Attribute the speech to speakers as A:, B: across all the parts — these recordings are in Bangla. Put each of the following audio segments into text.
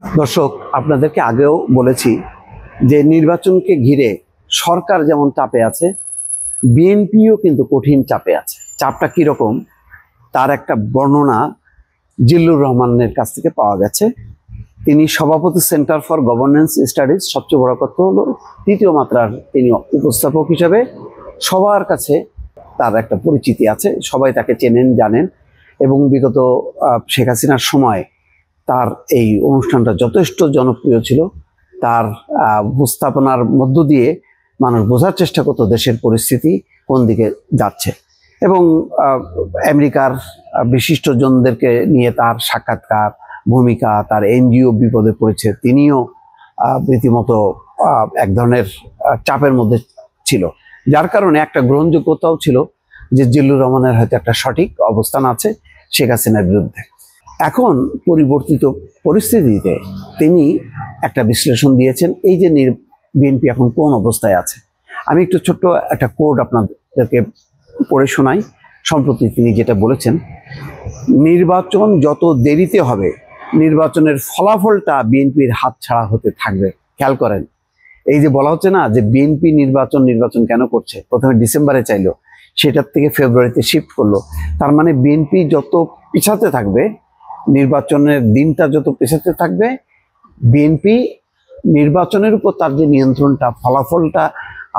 A: দর্শক, আপনাদেরকে আগেও বলেছি যে নির্বাচনকে ঘিরে সরকার যেমন চাপে আছে, বিএনপিও কিন্তু কঠিন চাপে আছে। চাপটা কিরকম তার একটা বর্ণনা জিল্লুর রহমানের কাছ থেকে পাওয়া গেছে। তিনি সভাপতি, সেন্টার ফর গভর্নেন্স স্টাডিজ। সবচেয়ে বড় কথা হলো তৃতীয় মাত্রার তিনি উপস্থাপক হিসেবে সবার কাছে তার একটা পরিচিতি আছে, সবাই তাকে চেনেন, জানেন। এবং বিগত শেখ হাসিনার সময় তার এই অনুষ্ঠানটা যথেষ্ট জনপ্রিয় ছিল। তার উপস্থাপনার মধ্য দিয়ে মানুষ বোঝার চেষ্টা করতো দেশের পরিস্থিতি কোন দিকে যাচ্ছে। এবং আমেরিকার বিশিষ্টজনদেরকে নিয়ে তার সাক্ষাৎকার, ভূমিকা, তার এনজিও বিপদে পড়েছে, তিনিও রীতিমতো এক ধরনের চাপের মধ্যে ছিল, যার কারণে একটা গ্রহণযোগ্যতাও ছিল যে জিল্লুর রহমানের হয়তো একটা সঠিক অবস্থান আছে শেখ হাসিনার বিরুদ্ধে। এখন পরিবর্তিত পরিস্থিতিতে তিনি একটা বিশ্লেষণ দিয়েছেন, এই যে বিএনপি এখন কোন অবস্থায় আছে। আমি একটু ছোট্ট একটা কোড আপনাদেরকে পড়ে শোনাই। সম্প্রতি তিনি যেটা বলেছেন, নির্বাচন যত দেরিতে হবে নির্বাচনের ফলাফলটা বিএনপির হাতছাড়া হতে থাকবে। খেয়াল করেন, এই যে বলা হচ্ছে না যে বিএনপি নির্বাচন কেন করছে, প্রথমে ডিসেম্বরে চাইলো, সেটার থেকে ফেব্রুয়ারিতে শিফট করলো। তার মানে বিএনপি যত পিছাতে থাকবে, নির্বাচনের দিনটা যত পেছাতে থাকবে, বিএনপি নির্বাচনের উপর তার যে নিয়ন্ত্রণটা, ফলাফলটা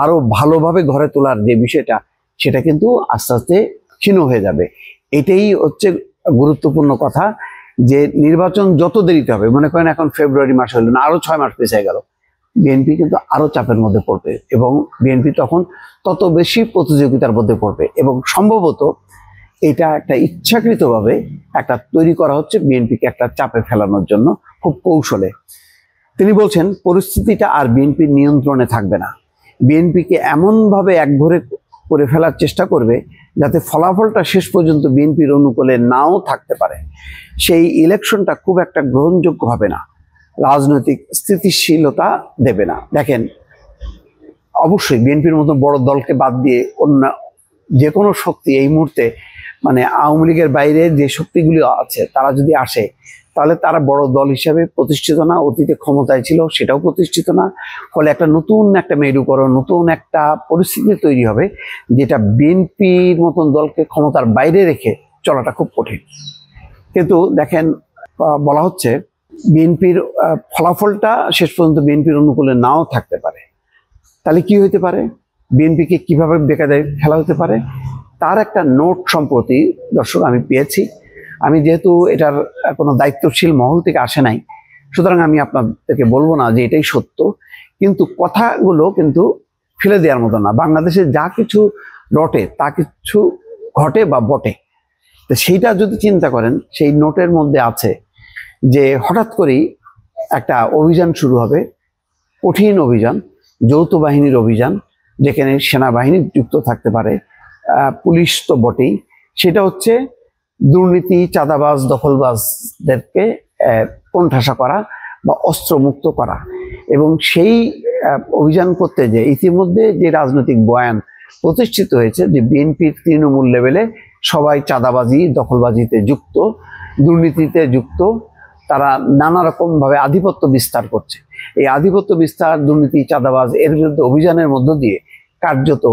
A: আরো ভালোভাবে ঘরে তোলার যে বিষয়টা, সেটা কিন্তু আস্তে আস্তে ক্ষীণ হয়ে যাবে। এটাই হচ্ছে গুরুত্বপূর্ণ কথা, যে নির্বাচন যত দেরিতে হবে, মনে করেন এখন ফেব্রুয়ারি মাস হলো না, আরো 6 মাস পেছিয়ে গেল, বিএনপি কিন্তু আরো চাপের মধ্যে পড়বে এবং বিএনপি তখন তত বেশি প্রতিযোগিতার মধ্যে পড়বে। এবং সম্ভবত এটা একটা ইচ্ছাকৃতভাবে একটা তৈরি করা হচ্ছে বিএনপিকে একটা চাপে ফেলানোর জন্য, খুব কৌশলে। তিনি বলছেন পরিস্থিতিটা আর বিএনপির নিয়ন্ত্রণে থাকবে না। বিএনপিকে এমনভাবে একঘরে করে ফেলার চেষ্টা করবে যাতে ফলাফলটা শেষ পর্যন্ত বিএনপির অনুকূলে নাও থাকতে পারে। সেই ইলেকশনটা খুব একটা গ্রহণযোগ্য হবে না, রাজনৈতিক স্থিতিশীলতা দেবে না। দেখেন, অবশ্যই বিএনপির মতো বড় দলকে বাদ দিয়ে অন্য যে কোনো শক্তি এই মুহূর্তে, মানে আওয়ামী লীগের বাইরে যে শক্তিগুলি আছে, তারা যদি আসে তাহলে তারা বড় দল হিসেবে প্রতিষ্ঠিত না, অতীতে ক্ষমতায় ছিল সেটাও প্রতিষ্ঠিত না। ফলে একটা নতুন একটা মেরুকরণ, নতুন একটা পরিস্থিতি তৈরি হবে, যেটা বিএনপির মতন দলকে ক্ষমতার বাইরে রেখে চলাটা খুব কঠিন। কিন্তু দেখেন, বলা হচ্ছে বিএনপির ফলাফলটা শেষ পর্যন্ত বিএনপির অনুকূলে নাও থাকতে পারে। তাহলে কি হইতে পারে, বিএনপিকে কিভাবে বেকায়দে ফেলা হতে পারে, তার একটা নোট সম্প্রতি দর্শক আমি পেয়েছি। আমি যেহেতু এটার কোনো দায়িত্বশীল মহল থেকে আসে নাই, সুতরাং আমি আপনাদেরকে বলবো না যে এটাই সত্য, কিন্তু কথাগুলো কিন্তু ফেলে দেওয়ার মতো না। বাংলাদেশে যা কিছু রটে তা কিছু ঘটে বা বটে। তো সেইটা যদি চিন্তা করেন, সেই নোটের মধ্যে আছে যে হঠাৎ করেই একটা অভিযান শুরু হবে, কঠিন অভিযান, যৌথ বাহিনীর অভিযান, যেখানে সেনাবাহিনী যুক্ত থাকতে পারে, পুলিশ তো বটেই। সেটা হচ্ছে দুর্নীতি, চাঁদাবাজ, দখলবাজদেরকে কোণঠাসা করা বা অস্ত্রমুক্ত করা। এবং সেই অভিযান করতে যে ইতিমধ্যে যে রাজনৈতিক বয়ান প্রতিষ্ঠিত হয়েছে যে বিএনপির তৃণমূল লেভেলে সবাই চাঁদাবাজি, দখলবাজিতে যুক্ত, দুর্নীতিতে যুক্ত, তারা নানা রকমভাবে আধিপত্য বিস্তার করছে। এই আধিপত্য বিস্তার, দুর্নীতি, চাঁদাবাজ এর বিরুদ্ধে অভিযানের মধ্য দিয়ে কার্যত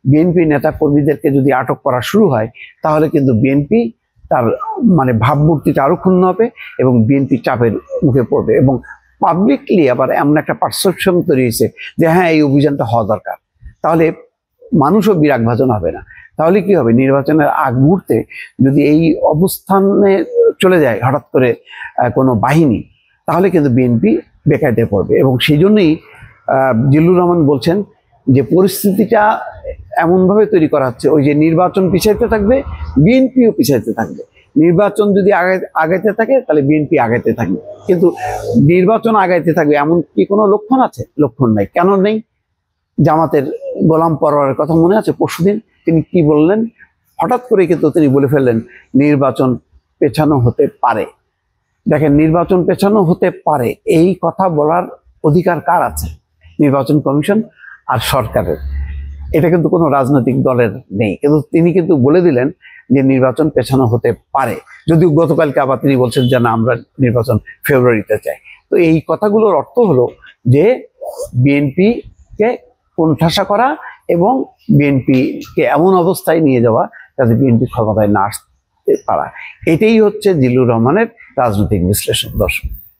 A: বিএনপি নেতা কর্মীদেরকে যদি আটক করা শুরু হয়, তাহলে কিন্তু বিএনপি তার মানে ভাবমূর্তিটা আরো ক্ষুণ্ণ হবে এবং বিএনপি চাপের মুখে পড়বে। এবং পাবলিকলি আবার এমন একটা পারসেপশন তৈরি হয়েছে যে হ্যাঁ, এই অভিযানটা হওয়া দরকার, তাহলে মানুষও বিরাগভাজন হবে না। তাহলে কি হবে, নির্বাচনের আগ মুহূর্তে যদি এই অবস্থানে চলে যায় হঠাৎ করে কোনো বাহিনী, তাহলে কিন্তু বিএনপি বেকায়দায় পড়বে। এবং সেই জন্যই জিল্লুর রহমান বলছেন যে পরিস্থিতিটা এমনভাবে তৈরি করা হচ্ছে, ওই যে নির্বাচন পিছাইতে থাকবে, বিএনপিও পিছাইতে থাকবে। নির্বাচন যদি আগাইতে থাকে তাহলে বিএনপি আগাইতে থাকবে, কিন্তু নির্বাচন আগাইতে থাকবে এমন কি কোনো লক্ষণ আছে? লক্ষণ নাই। কেন নেই? জামাতের গোলাম পরোয়ারের কথা মনে আছে? পরশুদিন তিনি কি বললেন? হঠাৎ করে কিন্তু তিনি বলে ফেললেন নির্বাচন পেছানো হতে পারে। দেখেন, নির্বাচন পেছানো হতে পারে এই কথা বলার অধিকার কার আছে? নির্বাচন কমিশন আর সরকারের। এটা কিন্তু কোনো রাজনৈতিক দলের নেই, কিন্তু তিনি কিন্তু বলে দিলেন যে নির্বাচন পেছানো হতে পারে। যদিও গতকালকে আবার তিনি বলছেন যে না, আমরা নির্বাচন ফেব্রুয়ারিতে চাই। তো এই কথাগুলোর অর্থ হলো যে বিএনপিকে কোণঠাসা করা এবং বিএনপিকে এমন অবস্থায় নিয়ে যাওয়া যাতে বিএনপি ক্ষমতায় না আসতে পারা। এটাই হচ্ছে জিল্লুর রহমানের রাজনৈতিক বিশ্লেষণ। দর্শক।